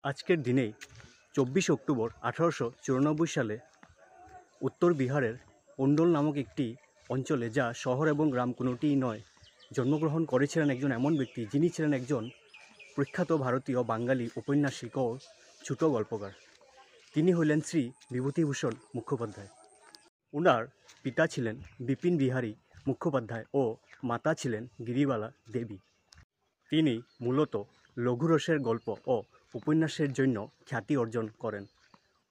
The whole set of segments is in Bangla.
আজকের দিনেই 24 অক্টোবর 1894 সালে উত্তর বিহারের অন্ডল নামক একটি অঞ্চলে, যা শহর এবং গ্রাম কোনোটিই নয়, জন্মগ্রহণ করেছিলেন একজন এমন ব্যক্তি যিনি ছিলেন একজন প্রখ্যাত ভারতীয় বাঙালি ঔপন্যাসিক ও ছোট গল্পকার। তিনি হলেন শ্রী বিভূতিভূষণ মুখোপাধ্যায়। ওনার পিতা ছিলেন বিপিন বিহারী মুখোপাধ্যায় ও মাতা ছিলেন গিরিবালা দেবী। তিনি মূলত লঘুরসের গল্প ও উপন্যাসের জন্য খ্যাতি অর্জন করেন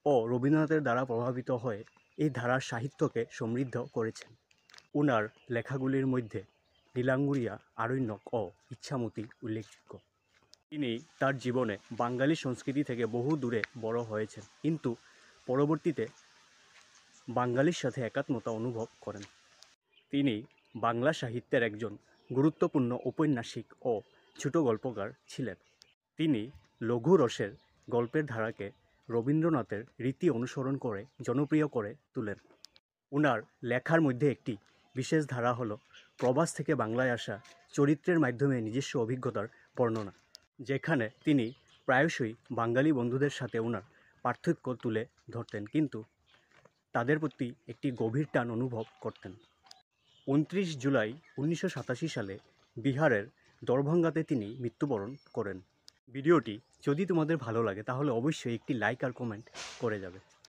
ও রবীন্দ্রনাথের দ্বারা প্রভাবিত হয়ে এই ধারার সাহিত্যকে সমৃদ্ধ করেছেন। ওনার লেখাগুলির মধ্যে নীলাঙ্গুরিয়া, আরণ্যক ও ইচ্ছামতি উল্লেখযোগ্য। তিনি তার জীবনে বাঙালি সংস্কৃতি থেকে বহু দূরে বড় হয়েছেন, কিন্তু পরবর্তীতে বাঙালির সাথে একাত্মতা অনুভব করেন। তিনি বাংলা সাহিত্যের একজন গুরুত্বপূর্ণ ঔপন্যাসিক ও ছোট গল্পকার ছিলেন। তিনি লঘু রসের গল্পের ধারাকে রবীন্দ্রনাথের রীতি অনুসরণ করে জনপ্রিয় করে তোলেন। ওনার লেখার মধ্যে একটি বিশেষ ধারা হলো প্রবাস থেকে বাংলায় আসা চরিত্রের মাধ্যমে নিজস্ব অভিজ্ঞতার বর্ণনা, যেখানে তিনি প্রায়শই বাঙালি বন্ধুদের সাথে ওনার পার্থক্য তুলে ধরতেন, কিন্তু তাদের প্রতি একটি গভীর টান অনুভব করতেন। 29 জুলাই 1987 সালে বিহারের দরভঙ্গাতে তিনি মৃত্যুবরণ করেন। ভিডিওটি যদি তোমাদের ভালো লাগে তাহলে অবশ্যই একটি লাইক আর কমেন্ট করে যাবে।